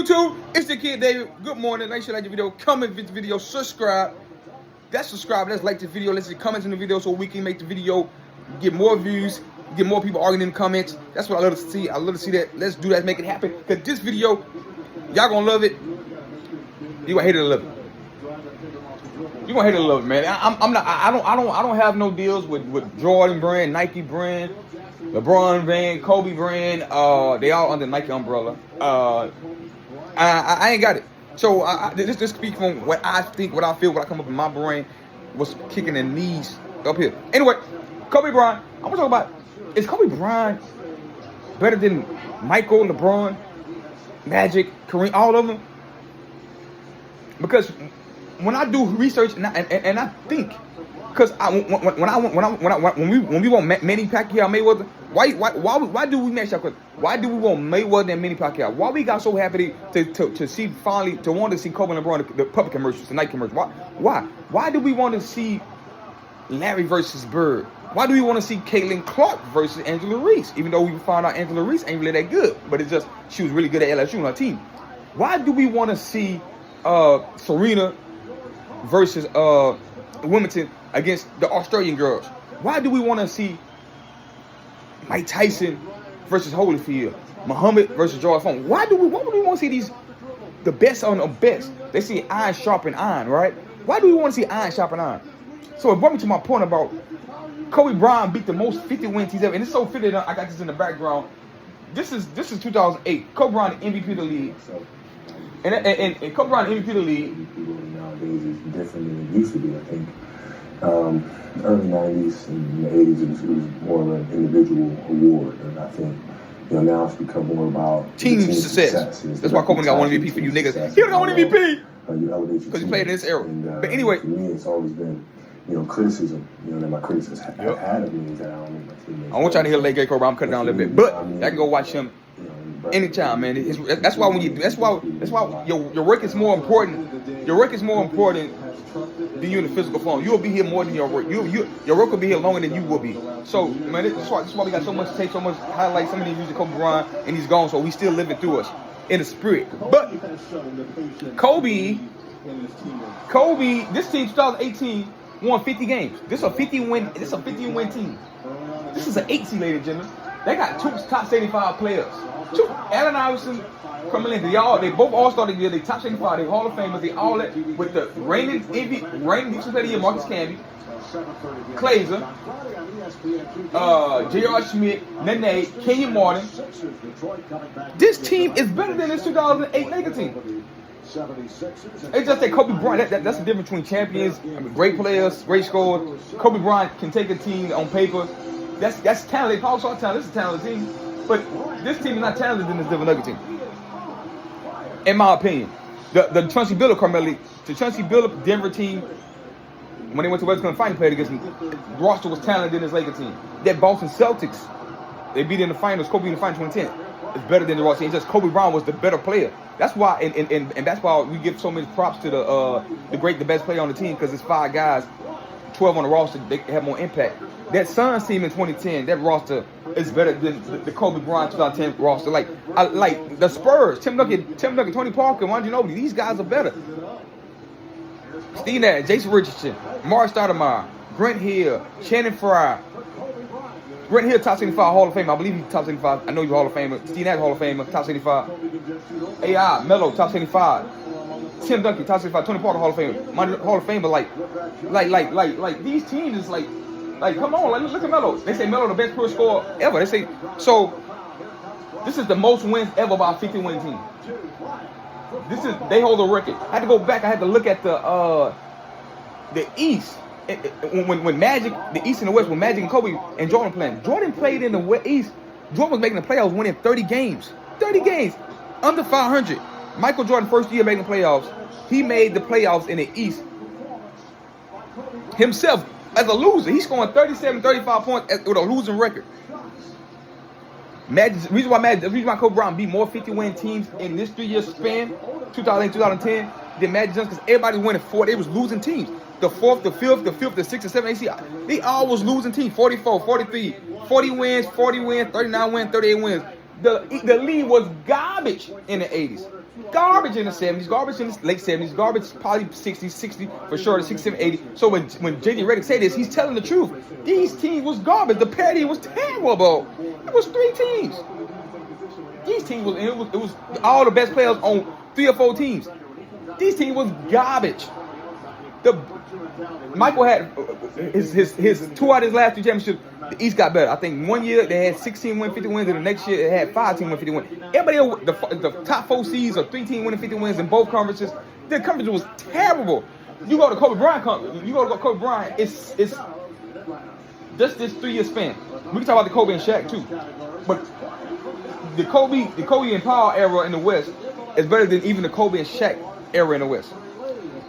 YouTube, it's the kid David. Good morning. Make sure you like the video, comment the video, subscribe. That's subscribe. Let's like the video. Let's see comments in the video so we can make the video get more views, get more people arguing in the comments. That's what I love to see. I love to see that. Let's do that. Make it happen. Cause this video, y'all gonna love it. You gonna hate it or love it. You gonna hate it or love it, man. I don't have no deals with Jordan brand, Nike brand, LeBron brand, Kobe brand. They all under Nike umbrella. I ain't got it. So this speak from what I think, what I feel, what I come up in my brain, was kicking the knees up here. Anyway, Kobe Bryant. I want to talk about, is Kobe Bryant better than Michael, LeBron, Magic, Kareem, all of them? Because when I do research and I think, because when we want Manny Pacquiao, Mayweather, why do we match up? Why do we want Mayweather and Manny Pacquiao? Why we got so happy to see finally, to want to see Kobe and LeBron, the public commercials, the night commercials? Why do we want to see Larry versus Bird? Why do we want to see Caitlin Clark versus Angela Reese? Even though we found out Angela Reese ain't really that good, but it's just she was really good at LSU on her team. Why do we want to see Serena versus Wimbledon against the Australian girls? Why do we want to see Mike Tyson versus Holyfield, Muhammad versus George Foreman? Why would we want to see the best on the best? They see iron sharpen iron, right? Why do we want to see iron sharpen iron? So it brought me to my point about Kobe Bryant beat the most 50 wins he's ever, and it's so fitted. I got this in the background. This is 2008. Kobe Bryant MVP of the league, and Kobe Bryant MVP of the league. Nowadays is different than it used to be. I think the early 90s and the 80s it was more of an individual award, and I think now it's become more about team success. That's why Kobe got one MVP for you niggas. He don't got one MVP because he played in this era. But anyway, for me, it's always been criticism. That my critics have had of me is that I don't make my teammates. I want y'all to hear Late Gay Kobe. I'm cutting down a little bit, but I can go watch him anytime, man. That's why that's why your work is more important. Your work is more important than you in the physical form. You will be here more than your work. Your work will be here longer than you will be. So, man, that's why we got so much tape, so much highlights. Some of these music Kobe Bryant, and he's gone, so he's still living through us in the spirit. But Kobe, this team 2018 won 50 games. This is a 50-win team. This is an 8-seed, ladies and gentlemen. They got two top 75 players. Two, Allen Iverson, Carmelo, they both all started the year. They top 75. They Hall of Famers. They all with the reigning defensive player of the year, Marcus Camby, Glazer, J.R. Smith, Nene, Kenyon Martin. This team is better than this 2008 Lakers team. It's just that Kobe Bryant, that's the difference between champions, great players, great scorers. Kobe Bryant can take a team on paper. That's talent. They call it talent. This is a talented team. But this team is not talented than this Denver Nuggets team. In my opinion. The Chauncey Billups Denver team, when they went to West Coast Finals, played against them, the roster was talented than this Lakers team. That Boston Celtics, they beat in the finals, Kobe in the finals 2010. It's better than the roster. It's just Kobe Bryant was the better player. That's why, and that's why we give so many props to the best player on the team, because it's 5 guys, 12 on the roster. They have more impact. That Suns team in 2010, that roster is better than the Kobe Bryant 2010 roster. Like the Spurs, Tim Duncan, Tony Parker, Ron Ginobili. These guys are better. Steve Nash, Jason Richardson, Mark Stoudemire, Grant Hill, Shannon Fry. Grant Hill, top 75 Hall of Fame. I believe he's top 75. I know he's Hall of Famer. Steve Nash, Hall of Famer, top 75. AI, Melo, top 75. Tim Duncan, top 75. Tony Parker, Hall of Famer. My Hall of Famer, like these teams is like, come on, look at Melo. They say Melo the best pure scorer ever. They say, so this is the most wins ever by a 50-win team. They hold the record. I had to go back. I had to look at the East. When Magic, the East and the West, when Magic and Kobe and Jordan playing. Jordan played in the East. Jordan was making the playoffs, winning 30 games. 30 games. Under 500. Michael Jordan, first year making the playoffs. He made the playoffs in the East himself as a loser. He's scoring 37, 35 points with a losing record. The reason why Kobe Bryant beat more 50-win teams in this 3-year span, 2008, 2010, than Magic Johnson, because everybody's winning 4. They was losing teams. The 4th, the 5th, the 5th, the 6th, the 7th, they all was losing teams. 44, 43, 40 wins, 39 wins, 38 wins. The league was garbage in the 80s. Garbage in the 70s, garbage in the late 70s, garbage probably 60s, 60 for sure, the 67, 80. So when J.J. Redick say this, he's telling the truth. These teams was garbage. The parity was terrible. It was 3 teams. These teams it was all the best players on 3 or 4 teams. These teams was garbage. Michael had his 2 out of his last 3 championships. The East got better. I think one year they had 16 win, 50 wins, and the next year they had 5 team win, 50 wins. Everybody, the top 4 seeds or 3 team winning 50 wins in both conferences. The conference was terrible. You go to Kobe Bryant conference. You go to Kobe Bryant. It's just this 3-year span. We can talk about the Kobe and Shaq too, but the Kobe and Paul era in the West is better than even the Kobe and Shaq era in the West.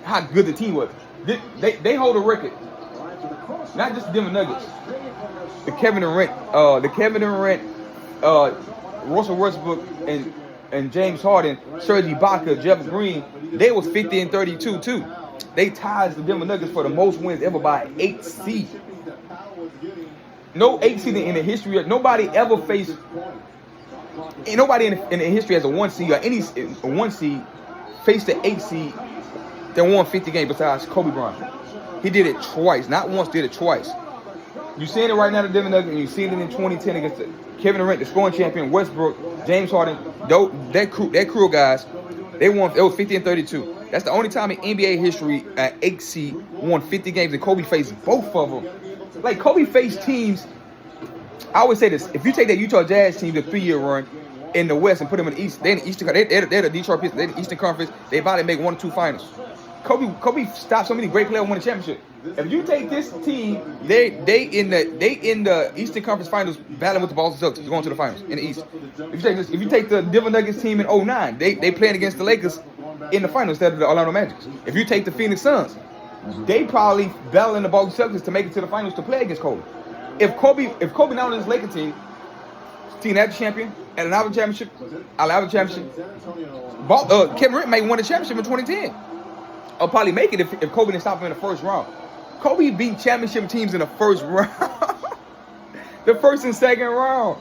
How good the team was. They hold a record. Not just the Denver Nuggets. The Kevin Durant, Russell Westbrook, and James Harden, Serge Ibaka, Jeff Green, they was 50 and 32 too. They tied the Denver Nuggets for the most wins ever by 8 seed. No 8 seed in the history of nobody ever faced. Ain't nobody in the history as a 1 seed or any 1 seed faced the 8 seed that won 50 games besides Kobe Bryant. He did it twice, not once, did it twice. You're seeing it right now, the Denver Nuggets, and you're seeing it in 2010 against Kevin Durant, the scoring champion, Westbrook, James Harden, that crew of guys. They won. It was 50 and 32. That's the only time in NBA history an 8 seed won 50 games, and Kobe faced both of them. Like Kobe faced teams. I always say this: if you take that Utah Jazz team, the 3-year run in the West, and put them in the East, they're in the Eastern. They're the Detroit Pistons. They're the Eastern Conference. They about to make 1 or 2 finals. Kobe stopped so many great players winning championship. If you take this team, they in the Eastern Conference Finals battling with the Boston Celtics, going to the finals in the East. If you take the Denver Nuggets team in 2009, they playing against the Lakers in the finals instead of the Orlando Magic. If you take the Phoenix Suns, they probably battling the Boston Celtics to make it to the finals to play against Kobe. If Kobe now on this Lakers team had the champion, at another championship, Kevin Durant may win the championship in 2010. I'll probably make it if Kobe didn't stop him in the first round. Kobe beat championship teams in the first round. The first and second round.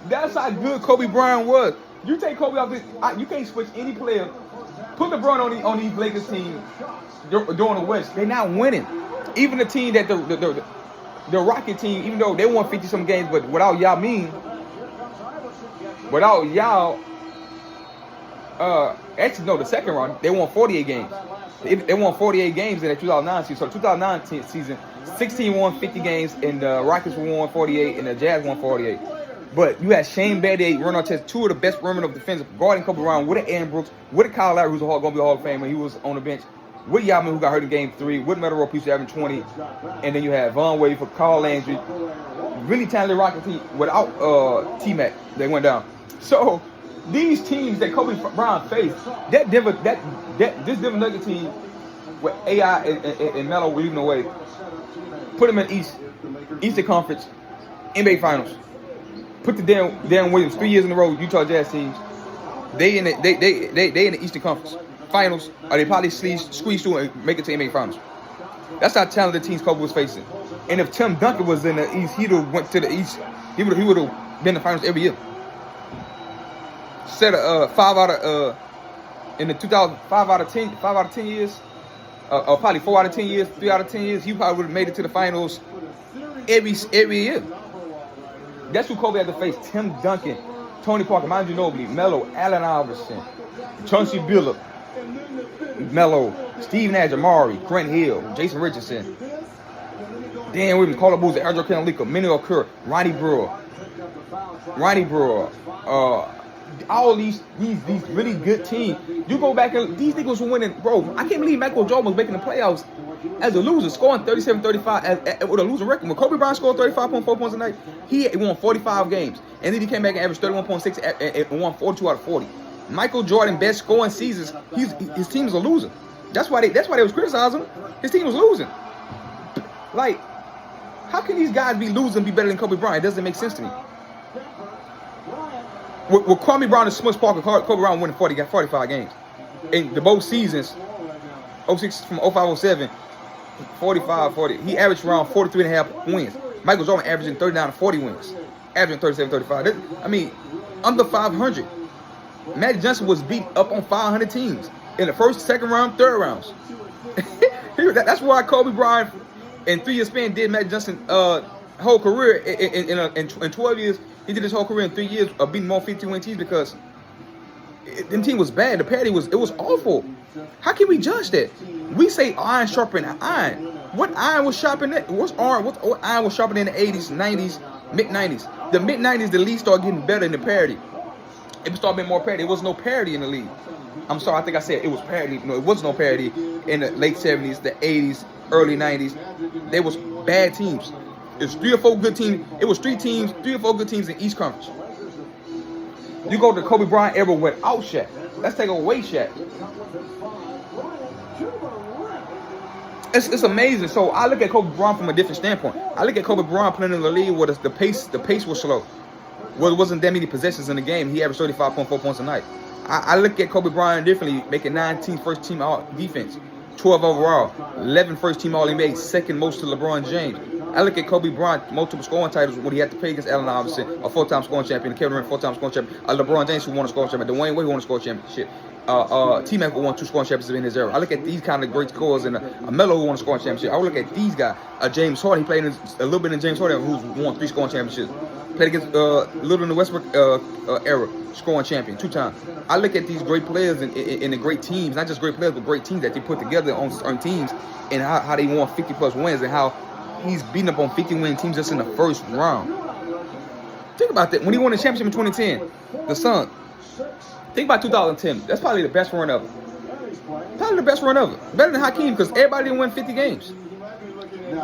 That's how good Kobe Bryant was. You take Kobe off this, you can't switch any player. Put LeBron on these Lakers team during the West. They're not winning. Even the team that the Rocket team, even though they won 50-some games, but without Yao Ming, the second round, they won 48 games. They won 48 games in the 2009 season. So 2009 season, 16 won 50 games, and the Rockets won 48, and the Jazz won 48. But you had Shane Battier, Ron Artest, 2 of the best perimeter defensive guarding Kobe Bryant, with Aaron Brooks, with Kyle Lowry, who's going to be a Hall of Fame when he was on the bench, with Yao Ming, who got hurt in Game 3, with Metal Rope, who's having 20, and then you had Von Wade for Carl Landry. Really talented Rocket team without T-Mac. They went down. So these teams that Kobe Bryant faced, this Denver Nuggets team with AI and Melo leading the way, put them in Eastern Conference, NBA Finals. Put the Darren Williams 3 years in a row, Utah Jazz teams. They in the Eastern Conference Finals, or they probably squeeze through and make it to NBA Finals. That's how talented teams Kobe was facing. And if Tim Duncan was in the East, he'd have went to the East. He would have been in the finals every year. Set 5 out of in the 5 out of 10 years, or probably 4 out of 10 years, 3 out of 10 years, he probably would have made it to the finals every year. That's who Kobe had to face: Tim Duncan, Tony Parker, Manu Ginobili, Melo, Allen Iverson, Chauncey Billups, Melo, Steve Nash, Amari, Grant Hill, Jason Richardson, Dan Williams, Carlo Boozer, Andrew Canalico, Minnie Okur, Ronnie Brewer, all these really good teams. You go back and these niggas were winning, bro. I can't believe Michael Jordan was making the playoffs as a loser, scoring 37-35 with a losing record. When Kobe Bryant scored 35.4 points a night, he won 45 games, and then he came back and averaged 31.6 and won 42 out of 40. Michael Jordan best scoring seasons, his team was a loser. That's why they was criticizing him. His team was losing. Like, how can these guys be losing and be better than Kobe Bryant? It doesn't make sense to me. With Kobe Bryant and Smush Parker, Kobe Bryant winning 45 games. In the both seasons, 06 from 05-07, 45-40. He averaged around 43.5 wins. Michael Jordan averaging 39 to 40 wins. Averaging 37-35. I mean, under 500. Magic Johnson was beat up on 500 teams in the first, second round, third rounds. That's why Kobe Bryant, in 3 years span, did Magic Johnson whole career in 12 years. He did his whole career in 3 years of beating more 50-win teams because the team was bad. The parity was awful. How can we judge that? We say iron sharpen iron. What iron was sharpened? What iron was sharpened in the 80s, 90s, mid 90s? The mid 90s, the league started getting better in the parity. It started being more parity. There was no parity in the league. I'm sorry, I think I said it was parity. No, it was no parity in the late 70s, the 80s, early 90s. There was bad teams. It was 3 or 4 good teams. It was 3 or 4 good teams in each conference. You go to the Kobe Bryant era without Shaq. Let's take away Shaq. It's amazing. So I look at Kobe Bryant from a different standpoint. I look at Kobe Bryant playing in the league where the pace was slow. Well, it wasn't that many possessions in the game. He averaged 35.4 points a night. I look at Kobe Bryant differently, making 19 first team all defense, 12 overall, 11 first team all NBA, second most to LeBron James. I look at Kobe Bryant, multiple scoring titles when he had to play against Allen Iverson, a 4-time scoring champion, Kevin Durant, 4-time scoring champion, LeBron James, who won a scoring championship, Dwayne Wade, who won a scoring championship, T-Mac, who won 2 scoring championships in his era. I look at these kind of great scores, and Melo, who won a scoring championship. I would look at these guys. James Harden, he played a little bit in James Harden, who's won 3 scoring championships. Played against Little in the Westbrook era, scoring champion 2 times. I look at these great players and the great teams, not just great players, but great teams that they put together on teams, and how they won 50+ wins, and how he's beating up on 50-win teams just in the first round. Think about that. When he won the championship in 2010, the Suns. Think about 2010. That's probably the best run ever. Probably the best run ever. Better than Hakeem, because everybody didn't win 50 games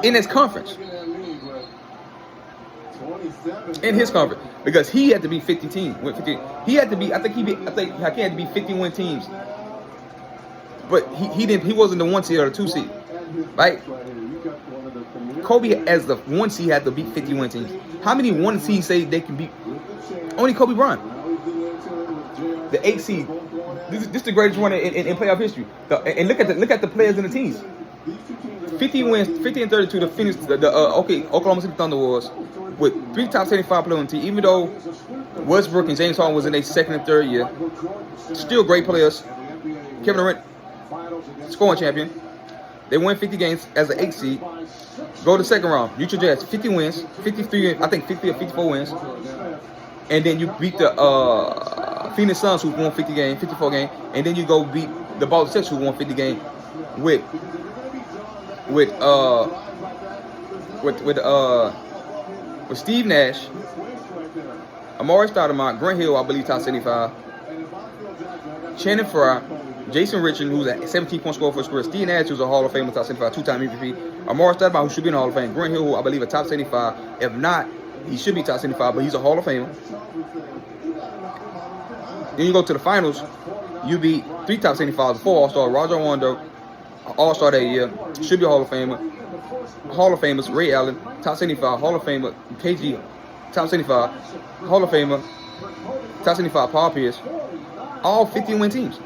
in his conference. In his conference, because he had to be 50 teams. He had to be. I think Hakeem had to be 50-win teams. But he didn't. He wasn't the 1 seed or the 2 seed, right? Kobe, as the 1 seed, had to beat 50-win teams. How many 1 seeds say they can beat? Only Kobe Bryant. The 8 seed. This is the greatest run in playoff history. And look at the players in the teams. 50 wins, 50 and 32 to finish Oklahoma City Thunder was with 3 top 75 players on the team. Even though Westbrook and James Harden was in their 2nd and 3rd year, still great players. Kevin Durant, scoring champion. They win 50 games as an 8 seed. Go to the 2nd round. Utah Jazz, 50 wins, 53, I think 50 or 54 wins. And then you beat the Phoenix Suns, who won 54 games. And then you go beat the Boston Celtics, who won 50 games with Steve Nash, Amari Stoudemire, Grant Hill, I believe top 75, Channing Frye, Jason Richardson, who's a 17-point scorer for his career, Steve Nash, who's a Hall of Famer, top 75, 2-time MVP, Amari Stoudemire, who should be in the Hall of Fame, Grant Hill, who I believe a top 75. If not, he should be top 75, but he's a Hall of Famer. Then you go to the finals, you beat 3 top 75s, 4 All-Star, Rajon Rondo, All-Star that year, should be a Hall of Famer. Hall of Famers, Ray Allen, top 75, Hall of Famer, KG, top 75, Hall of Famer, top 75, Paul Pierce, all 50-win teams.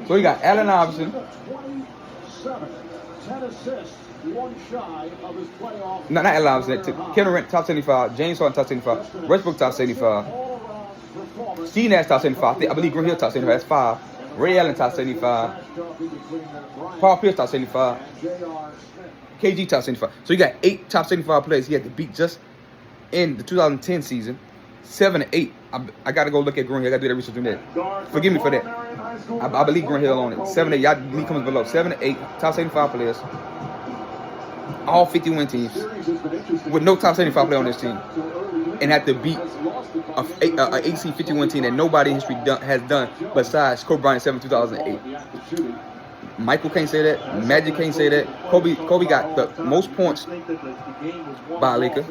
So you got Allen Iverson, not Allen Iverson, Kevin Durant, top 75, James Harden, top 75, Westbrook, top 75, Steve Nash, top 75, I believe Grant Hill, top 75, that's 5. Ray Allen, top 75. Paul Pierce, top 75. KG, top 75. So you got 8 top 75 players he had to beat just in the 2010 season. 7 and 8. I got to go look at Green Hill. I got to do that research on that. Forgive me for that. I believe Green Hill on it. 7 and 8. Y'all, he comes below. 7 and 8. Top 75 players. All 50-win teams. With no top 75 player on this team. And had to beat an 8-seed 50-win team that nobody in history has done besides Kobe Bryant 2008. Michael can't say that. Magic can't say that. Kobe got the most points by a Laker.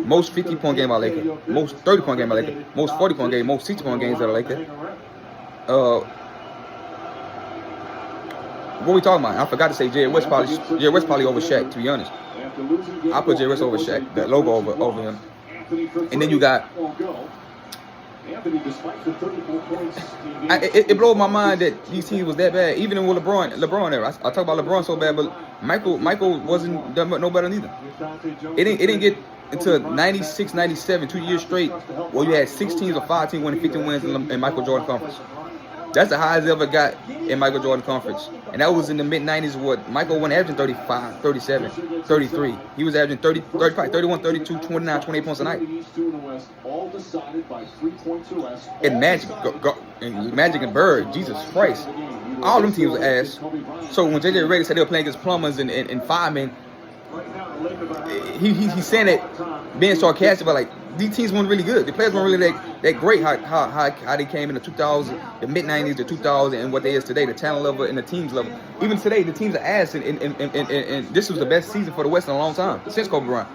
Most 50-point game by a Laker. Most 30-point game by a Laker. Most 40-point game. Most 60-point games by a Laker. What we talking about? I forgot to say Jerry West probably over Shaq, to be honest. I put Jerry West over Shaq, that logo over him. And then you got it blows my mind that these teams was that bad. Even with LeBron era. I talk about LeBron so bad, but Michael wasn't no better neither. It didn't get until 96, 97, 2 years straight, where you had 6 teams or 5 teams winning 50 wins in Michael Jordan Conference. That's the highest ever got in Michael Jordan Conference. And that was in the mid-90s. What Michael won averaging 35, 37, 33. He was averaging 31, 32, 29, 28 points a night. And Magic and Bird, Jesus Christ. All them teams were ass. So when JJ Redick said they were playing against plumbers and firemen, he's saying that being sarcastic, but like these teams weren't really good. The players weren't really that great. How they came in the 2000s, the mid 90s, the 2000s, and what they is today, the talent level and the teams level. Even today, the teams are ass, and this was the best season for the West in a long time since Kobe Bryant.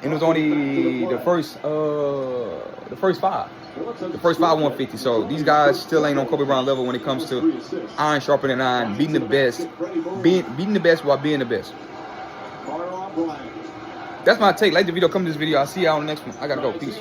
And it was only the first five. The first 5 won 50. So these guys still ain't on Kobe Bryant level when it comes to iron sharpening iron, beating the best, beating the best while being the best. That's my take. Like the video, come to this video. I'll see y'all on the next one. I gotta go. Peace.